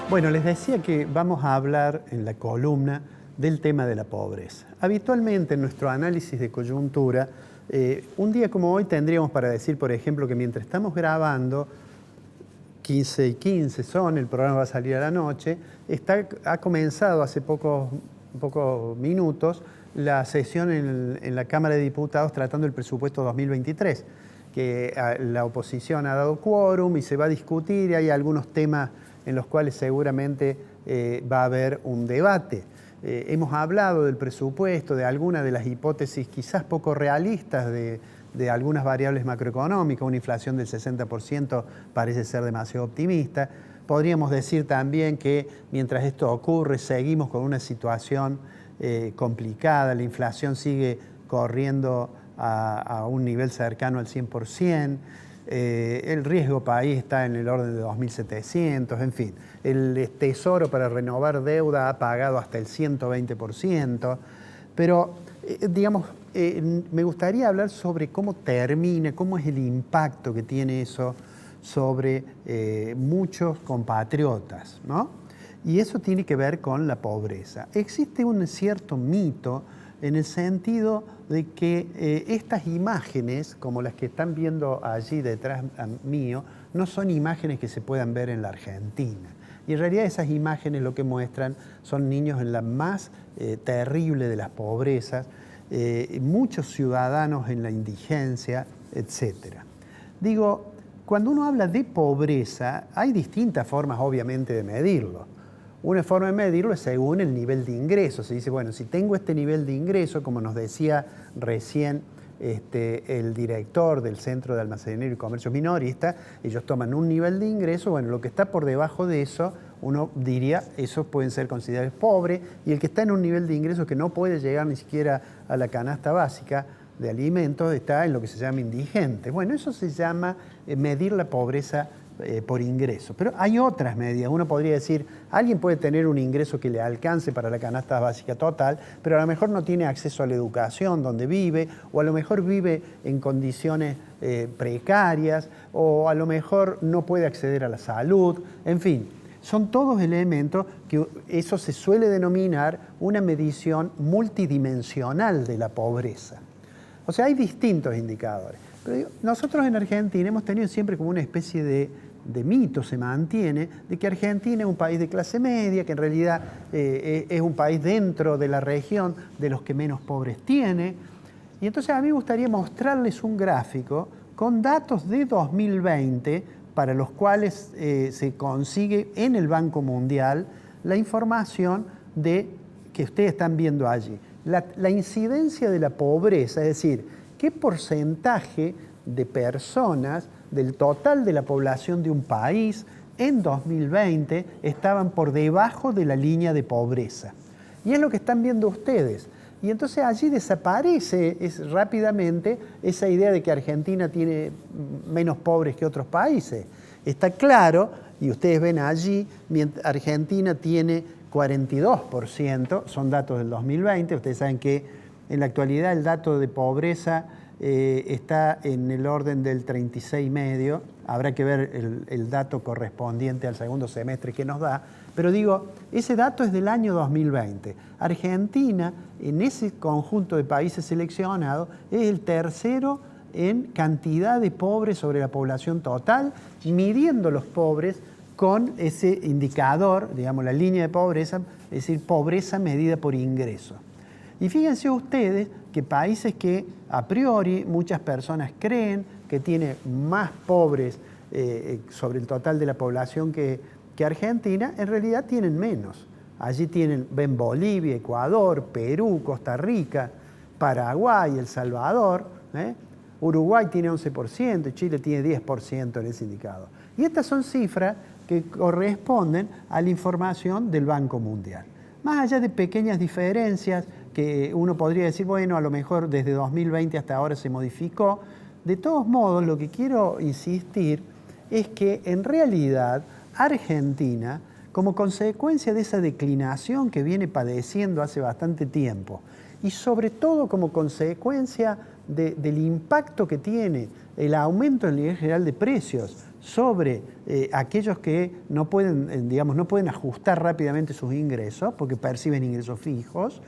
Bueno, les decía que vamos a hablar en la columna del tema de la pobreza. Habitualmente en nuestro análisis de coyuntura, un día como hoy tendríamos para decir, por ejemplo, que mientras estamos grabando, 15:15 son, el programa va a salir a la noche, ha comenzado hace pocos minutos la sesión en la Cámara de Diputados tratando el presupuesto 2023, que la oposición ha dado quórum y se va a discutir, y hay algunos temas en los cuales seguramente va a haber un debate. Hemos hablado del presupuesto, de algunas de las hipótesis quizás poco realistas de algunas variables macroeconómicas. Una inflación del 60% parece ser demasiado optimista. Podríamos decir también que mientras esto ocurre seguimos con una situación complicada. La inflación sigue corriendo a un nivel cercano al 100%. El riesgo país está en el orden de 2.700, en fin. El Tesoro para renovar deuda ha pagado hasta el 120%, pero me gustaría hablar sobre cómo termina, cómo es el impacto que tiene eso sobre muchos compatriotas, ¿no? Y eso tiene que ver con la pobreza. Existe un cierto mito en el sentido de que estas imágenes, como las que están viendo allí detrás mío, no son imágenes que se puedan ver en la Argentina. Y en realidad esas imágenes lo que muestran son niños en la más terrible de las pobrezas, muchos ciudadanos en la indigencia, etc. Digo, cuando uno habla de pobreza, hay distintas formas obviamente de medirlo. Una forma de medirlo es según el nivel de ingreso. Se dice, bueno, si tengo este nivel de ingreso, como nos decía recién el director del Centro de Almacenero y Comercio Minorista, ellos toman un nivel de ingreso, bueno, lo que está por debajo de eso, uno diría, esos pueden ser considerados pobres, y el que está en un nivel de ingreso que no puede llegar ni siquiera a la canasta básica de alimentos, está en lo que se llama indigente. Bueno, eso se llama medir la pobreza por ingreso. Pero hay otras medidas. Uno podría decir, alguien puede tener un ingreso que le alcance para la canasta básica total, pero a lo mejor no tiene acceso a la educación donde vive, o a lo mejor vive en condiciones precarias, o a lo mejor no puede acceder a la salud, en fin. Son todos elementos que eso se suele denominar una medición multidimensional de la pobreza. O sea, hay distintos indicadores. Pero nosotros en Argentina hemos tenido siempre como una especie de mito, se mantiene, de que Argentina es un país de clase media, que en realidad es un país dentro de la región de los que menos pobres tiene. Y entonces a mí me gustaría mostrarles un gráfico con datos de 2020, para los cuales se consigue en el Banco Mundial la información que ustedes están viendo allí. La incidencia de la pobreza, es decir, qué porcentaje de personas del total de la población de un país en 2020 estaban por debajo de la línea de pobreza. Y es lo que están viendo ustedes. Y entonces allí desaparece rápidamente esa idea de que Argentina tiene menos pobres que otros países. Está claro, y ustedes ven allí, Argentina tiene 42%, son datos del 2020, ustedes saben que en la actualidad el dato de pobreza está en el orden del 36,5, habrá que ver el dato correspondiente al segundo semestre que nos da, pero digo, ese dato es del año 2020. Argentina, en ese conjunto de países seleccionados, es el tercero en cantidad de pobres sobre la población total, midiendo los pobres con ese indicador, digamos, la línea de pobreza, es decir, pobreza medida por ingreso. Y fíjense ustedes que países que a priori muchas personas creen que tiene más pobres sobre el total de la población que Argentina, en realidad tienen menos. Allí ven Bolivia, Ecuador, Perú, Costa Rica, Paraguay, El Salvador. Uruguay tiene 11%, Chile tiene 10% en ese indicador. Y estas son cifras que corresponden a la información del Banco Mundial. Más allá de pequeñas diferencias que uno podría decir, bueno, a lo mejor desde 2020 hasta ahora se modificó, de todos modos lo que quiero insistir es que en realidad Argentina, como consecuencia de esa declinación que viene padeciendo hace bastante tiempo, y sobre todo como consecuencia del impacto que tiene el aumento en el nivel general de precios sobre aquellos que no pueden, digamos, no pueden ajustar rápidamente sus ingresos porque perciben ingresos fijos,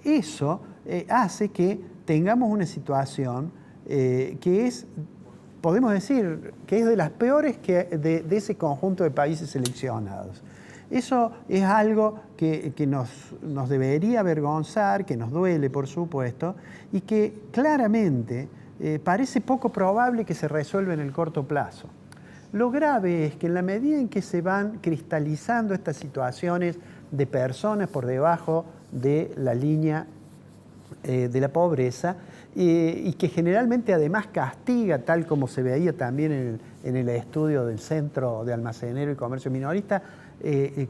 eso hace que tengamos una situación que es, podemos decir, que es de las peores de ese conjunto de países seleccionados. Eso es algo que nos debería avergonzar, que nos duele, por supuesto, y que claramente parece poco probable que se resuelva en el corto plazo. Lo grave es que en la medida en que se van cristalizando estas situaciones de personas por debajo de la línea de la pobreza, y que generalmente además castiga, tal como se veía también en el estudio del Centro de Almacenero y Comercio Minorista,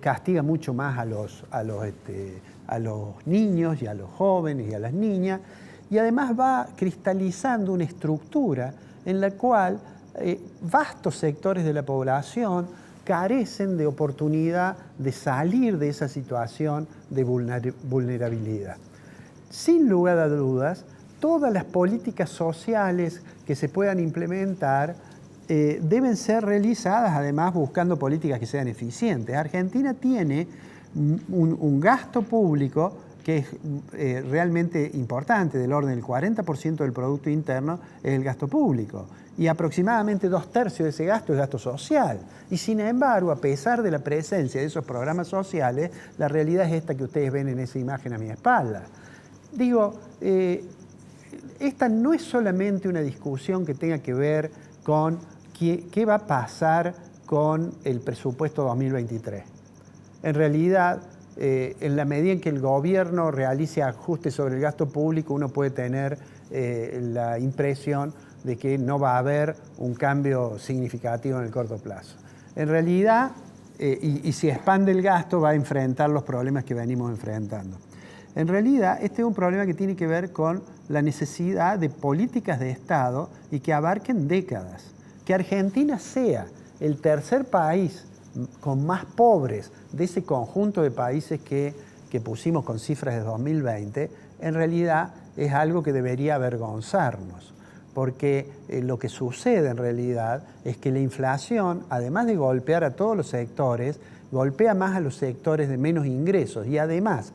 castiga mucho más a los niños y a los jóvenes y a las niñas, y además va cristalizando una estructura en la cual vastos sectores de la población carecen de oportunidad de salir de esa situación de vulnerabilidad. Sin lugar a dudas, todas las políticas sociales que se puedan implementar deben ser realizadas, además, buscando políticas que sean eficientes. Argentina tiene un gasto público que es realmente importante, del orden del 40% del Producto Interno es el gasto público. Y aproximadamente 2/3 de ese gasto es gasto social. Y sin embargo, a pesar de la presencia de esos programas sociales, la realidad es esta que ustedes ven en esa imagen a mi espalda. Digo, esta no es solamente una discusión que tenga que ver con qué va a pasar con el presupuesto 2023. En realidad, en la medida en que el gobierno realice ajustes sobre el gasto público, uno puede tener la impresión de que no va a haber un cambio significativo en el corto plazo. En realidad, y si expande el gasto, va a enfrentar los problemas que venimos enfrentando. En realidad, este es un problema que tiene que ver con la necesidad de políticas de Estado y que abarquen décadas. Que Argentina sea el tercer país con más pobres de ese conjunto de países que pusimos con cifras de 2020, en realidad es algo que debería avergonzarnos, porque lo que sucede en realidad es que la inflación, además de golpear a todos los sectores, golpea más a los sectores de menos ingresos y además,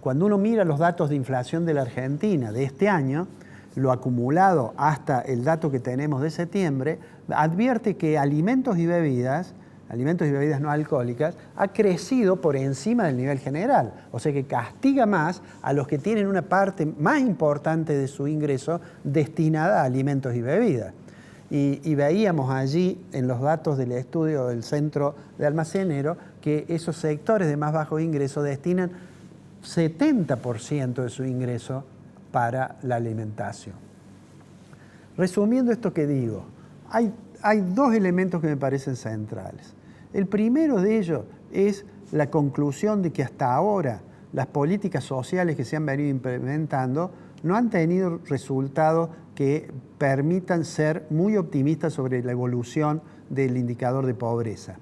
cuando uno mira los datos de inflación de la Argentina de este año, lo acumulado hasta el dato que tenemos de septiembre, advierte que alimentos y bebidas no alcohólicas, ha crecido por encima del nivel general. O sea que castiga más a los que tienen una parte más importante de su ingreso destinada a alimentos y bebidas. Y veíamos allí en los datos del estudio del Centro de Almacenero que esos sectores de más bajo ingreso destinan 70% de su ingreso para la alimentación. Resumiendo esto que digo, hay dos elementos que me parecen centrales. El primero de ellos es la conclusión de que hasta ahora las políticas sociales que se han venido implementando no han tenido resultados que permitan ser muy optimistas sobre la evolución del indicador de pobreza.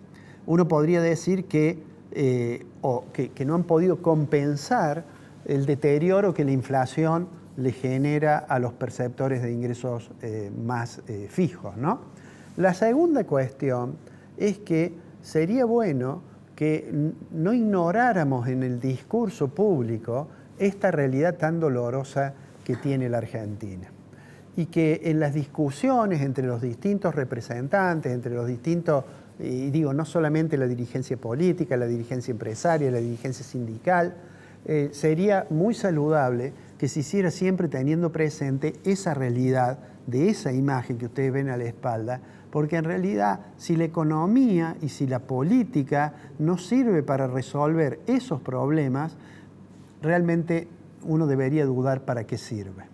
Uno podría decir que no han podido compensar el deterioro que la inflación le genera a los perceptores de ingresos más fijos, ¿no? La segunda cuestión es que sería bueno que no ignoráramos en el discurso público esta realidad tan dolorosa que tiene la Argentina. Y que en las discusiones entre los distintos representantes, entre los distintos, y digo, no solamente la dirigencia política, la dirigencia empresaria, la dirigencia sindical, sería muy saludable que se hiciera siempre teniendo presente esa realidad de esa imagen que ustedes ven a la espalda, porque en realidad si la economía y si la política no sirve para resolver esos problemas, realmente uno debería dudar para qué sirve.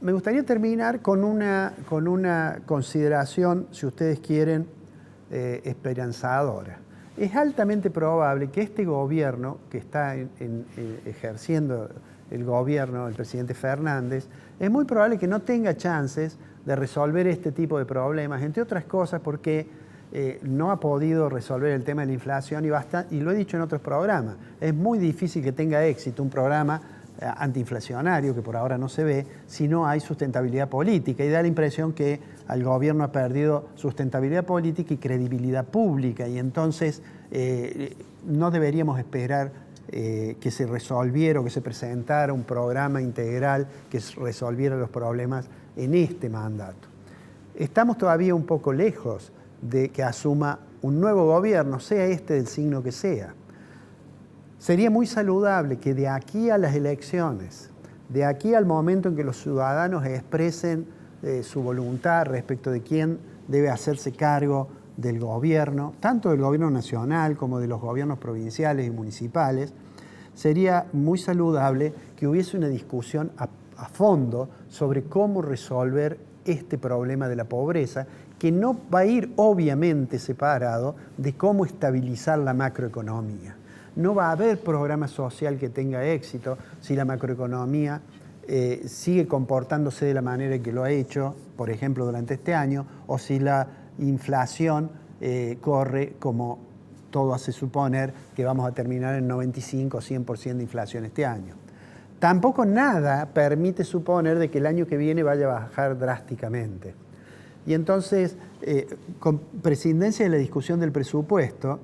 Me gustaría terminar con una consideración, si ustedes quieren, esperanzadora. Es altamente probable que este gobierno, que está ejerciendo el gobierno, el presidente Fernández, es muy probable que no tenga chances de resolver este tipo de problemas, entre otras cosas porque no ha podido resolver el tema de la inflación y lo he dicho en otros programas, es muy difícil que tenga éxito un programa antiinflacionario, que por ahora no se ve, si no hay sustentabilidad política. Y da la impresión que el gobierno ha perdido sustentabilidad política y credibilidad pública. Y entonces no deberíamos esperar que se resolviera o que se presentara un programa integral que resolviera los problemas en este mandato. Estamos todavía un poco lejos de que asuma un nuevo gobierno, sea este del signo que sea. Sería muy saludable que de aquí a las elecciones, de aquí al momento en que los ciudadanos expresen su voluntad respecto de quién debe hacerse cargo del gobierno, tanto del gobierno nacional como de los gobiernos provinciales y municipales, sería muy saludable que hubiese una discusión a fondo sobre cómo resolver este problema de la pobreza, que no va a ir obviamente separado de cómo estabilizar la macroeconomía. No va a haber programa social que tenga éxito si la macroeconomía sigue comportándose de la manera en que lo ha hecho, por ejemplo, durante este año, o si la inflación corre como todo hace suponer que vamos a terminar en 95 o 100% de inflación este año. Tampoco nada permite suponer de que el año que viene vaya a bajar drásticamente. Y entonces, con prescindencia de la discusión del presupuesto,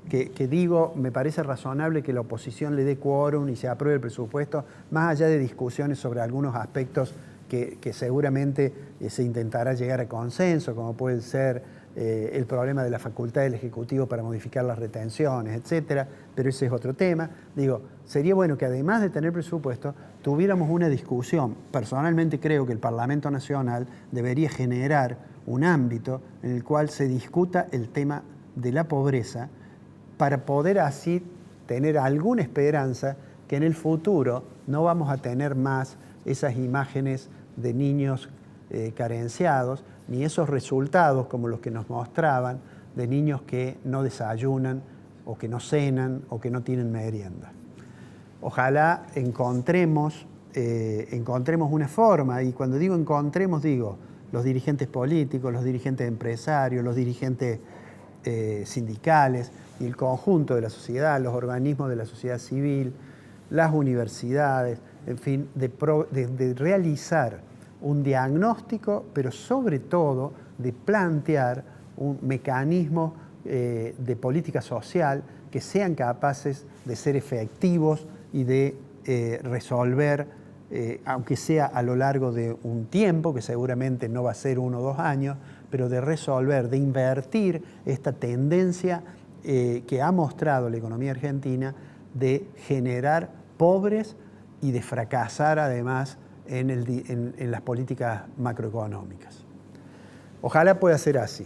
que digo, me parece razonable que la oposición le dé quórum y se apruebe el presupuesto, más allá de discusiones sobre algunos aspectos que seguramente se intentará llegar a consenso, como puede ser el problema de la facultad del Ejecutivo para modificar las retenciones, etcétera, pero ese es otro tema. Digo, sería bueno que además de tener presupuesto, tuviéramos una discusión. Personalmente creo que el Parlamento Nacional debería generar un ámbito en el cual se discuta el tema de la pobreza, para poder así tener alguna esperanza que en el futuro no vamos a tener más esas imágenes de niños carenciados, ni esos resultados como los que nos mostraban de niños que no desayunan, o que no cenan, o que no tienen merienda. Ojalá encontremos una forma, y cuando digo encontremos, digo los dirigentes políticos, los dirigentes empresarios, los dirigentes sindicales, y el conjunto de la sociedad, los organismos de la sociedad civil, las universidades, en fin, de realizar un diagnóstico, pero sobre todo de plantear un mecanismo de política social que sean capaces de ser efectivos y de resolver, aunque sea a lo largo de un tiempo, que seguramente no va a ser 1 o 2 años, pero de resolver, de invertir esta tendencia que ha mostrado la economía argentina de generar pobres y de fracasar además en las políticas macroeconómicas. Ojalá pueda ser así.